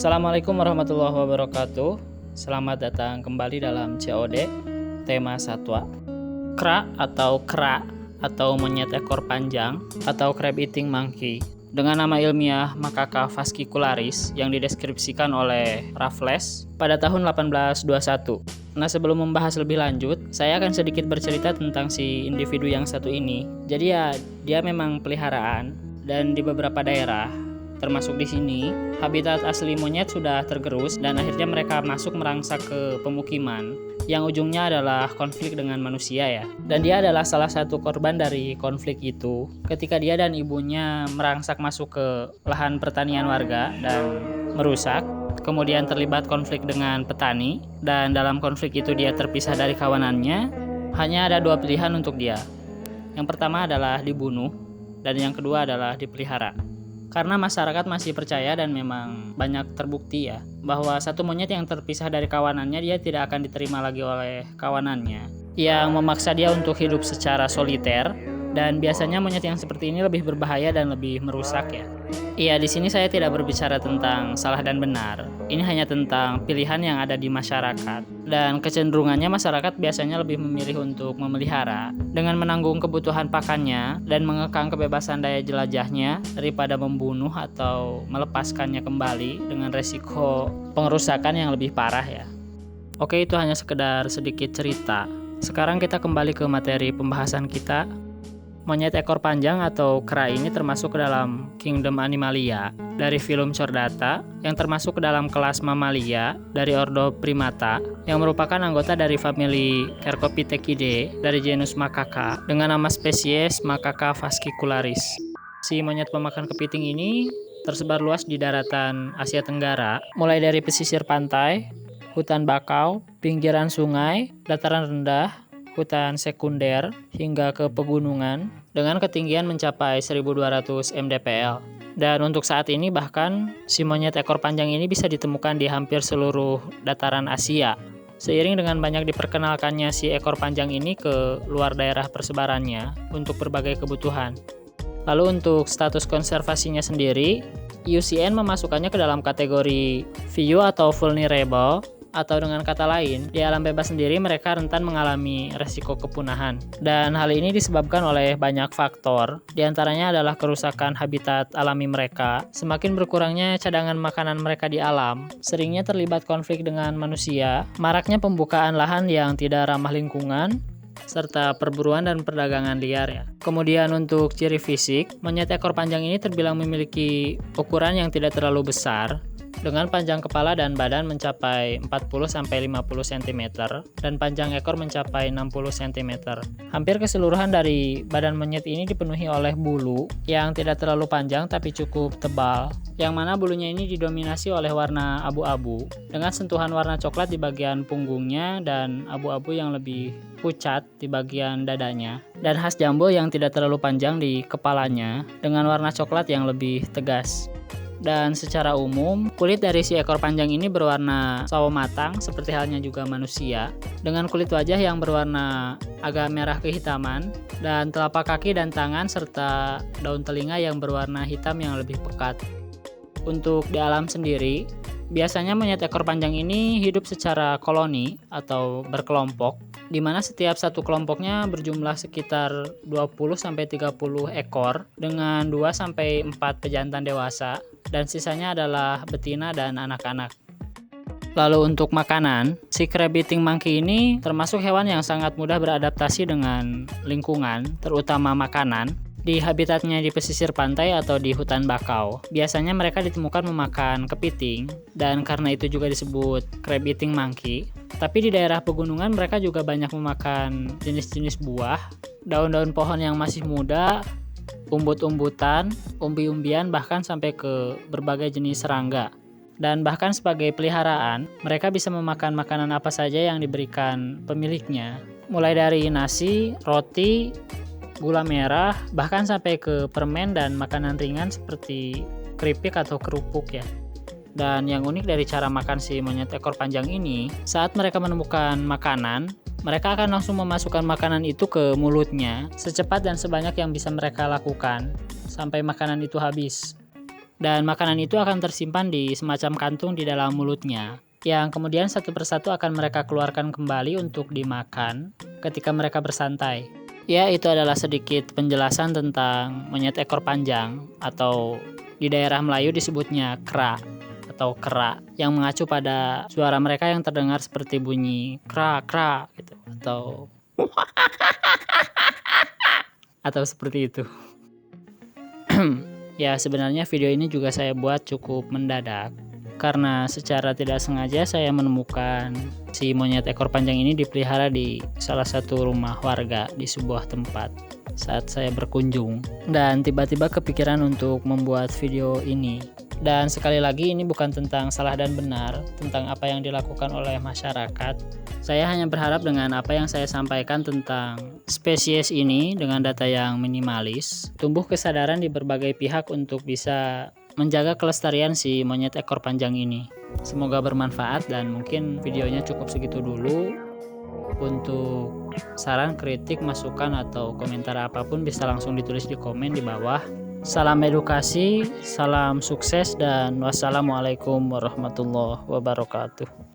Assalamualaikum warahmatullahi wabarakatuh. Selamat datang kembali dalam COD tema satwa. Kera atau monyet ekor panjang atau crab eating monkey dengan nama ilmiah Macaca fascicularis yang dideskripsikan oleh Raffles pada tahun 1821. Nah, sebelum membahas lebih lanjut, saya akan sedikit bercerita tentang si individu yang satu ini. Jadi ya, dia memang peliharaan dan di beberapa daerah termasuk di sini, habitat asli monyet sudah tergerus dan akhirnya mereka masuk merangsak ke pemukiman yang ujungnya adalah konflik dengan manusia ya. Dan dia adalah salah satu korban dari konflik itu ketika dia dan ibunya merangsak masuk ke lahan pertanian warga dan merusak. Kemudian terlibat konflik dengan petani dan dalam konflik itu dia terpisah dari kawanannya. Hanya ada dua pilihan untuk dia. Yang pertama adalah dibunuh dan yang kedua adalah dipelihara. Karena masyarakat masih percaya dan memang banyak terbukti ya bahwa satu monyet yang terpisah dari kawanannya dia tidak akan diterima lagi oleh kawanannya yang memaksa dia untuk hidup secara soliter, dan biasanya monyet yang seperti ini lebih berbahaya dan lebih merusak ya. Iya, di sini saya tidak berbicara tentang salah dan benar. Ini hanya tentang pilihan yang ada di masyarakat. Dan kecenderungannya masyarakat biasanya lebih memilih untuk memelihara dengan menanggung kebutuhan pakannya dan mengekang kebebasan daya jelajahnya daripada membunuh atau melepaskannya kembali dengan resiko pengerusakan yang lebih parah ya. Oke, itu hanya sekedar sedikit cerita. Sekarang kita kembali ke materi pembahasan kita. Monyet ekor panjang atau kera ini termasuk ke dalam Kingdom Animalia dari filum Chordata yang termasuk ke dalam kelas Mamalia dari ordo Primata yang merupakan anggota dari famili Cercopithecidae dari genus Macaca dengan nama spesies Macaca fascicularis. Si monyet pemakan kepiting ini tersebar luas di daratan Asia Tenggara, mulai dari pesisir pantai, hutan bakau, pinggiran sungai, dataran rendah, hutan sekunder, hingga ke pegunungan dengan ketinggian mencapai 1200 mdpl. Dan untuk saat ini bahkan si monyet ekor panjang ini bisa ditemukan di hampir seluruh dataran Asia. Seiring dengan banyak diperkenalkannya si ekor panjang ini ke luar daerah persebarannya untuk berbagai kebutuhan. Lalu untuk status konservasinya sendiri, IUCN memasukkannya ke dalam kategori VU atau vulnerable, atau dengan kata lain, di alam bebas sendiri mereka rentan mengalami resiko kepunahan. Dan hal ini disebabkan oleh banyak faktor, diantaranya adalah kerusakan habitat alami mereka, semakin berkurangnya cadangan makanan mereka di alam, seringnya terlibat konflik dengan manusia, maraknya pembukaan lahan yang tidak ramah lingkungan, serta perburuan dan perdagangan liar ya. Kemudian untuk ciri fisik, monyet ekor panjang ini terbilang memiliki ukuran yang tidak terlalu besar, dengan panjang kepala dan badan mencapai 40-50 cm dan panjang ekor mencapai 60 cm. Hampir keseluruhan dari badan monyet ini dipenuhi oleh bulu yang tidak terlalu panjang tapi cukup tebal, yang mana bulunya ini didominasi oleh warna abu-abu dengan sentuhan warna coklat di bagian punggungnya dan abu-abu yang lebih pucat di bagian dadanya, dan khas jambul yang tidak terlalu panjang di kepalanya dengan warna coklat yang lebih tegas. Dan secara umum, kulit dari si ekor panjang ini berwarna sawo matang seperti halnya juga manusia, dengan kulit wajah yang berwarna agak merah kehitaman, dan telapak kaki dan tangan serta daun telinga yang berwarna hitam yang lebih pekat. Untuk di alam sendiri, biasanya monyet ekor panjang ini hidup secara koloni atau berkelompok, di mana setiap satu kelompoknya berjumlah sekitar 20-30 ekor dengan 2-4 pejantan dewasa, dan sisanya adalah betina dan anak-anak. Lalu untuk makanan, si crab eating monkey ini termasuk hewan yang sangat mudah beradaptasi dengan lingkungan, terutama makanan, di habitatnya di pesisir pantai atau di hutan bakau. Biasanya mereka ditemukan memakan kepiting, dan karena itu juga disebut crab eating monkey. Tapi di daerah pegunungan mereka juga banyak memakan jenis-jenis buah, daun-daun pohon yang masih muda, umbut-umbutan, umbi-umbian, bahkan sampai ke berbagai jenis serangga. Dan bahkan sebagai peliharaan, mereka bisa memakan makanan apa saja yang diberikan pemiliknya, mulai dari nasi, roti, gula merah, bahkan sampai ke permen dan makanan ringan seperti keripik atau kerupuk ya. Dan yang unik dari cara makan si monyet ekor panjang ini, saat mereka menemukan makanan, mereka akan langsung memasukkan makanan itu ke mulutnya secepat dan sebanyak yang bisa mereka lakukan sampai makanan itu habis. Dan makanan itu akan tersimpan di semacam kantung di dalam mulutnya, yang kemudian satu persatu akan mereka keluarkan kembali untuk dimakan ketika mereka bersantai. Ya, itu adalah sedikit penjelasan tentang monyet ekor panjang, atau di daerah Melayu disebutnya kera atau kera, yang mengacu pada suara mereka yang terdengar seperti bunyi kra kra gitu, atau seperti itu. Ya, sebenarnya video ini juga saya buat cukup mendadak karena secara tidak sengaja saya menemukan si monyet ekor panjang ini dipelihara di salah satu rumah warga di sebuah tempat saat saya berkunjung, dan tiba-tiba kepikiran untuk membuat video ini. Dan sekali lagi, ini bukan tentang salah dan benar tentang apa yang dilakukan oleh masyarakat. Saya hanya berharap dengan apa yang saya sampaikan tentang spesies ini dengan data yang minimalis, tumbuh kesadaran di berbagai pihak untuk bisa menjaga kelestarian si monyet ekor panjang ini. Semoga bermanfaat, dan mungkin videonya cukup segitu dulu. Untuk saran, kritik, masukan, atau komentar apapun bisa langsung ditulis di komen di bawah. Salam edukasi, salam sukses, dan wassalamualaikum warahmatullahi wabarakatuh.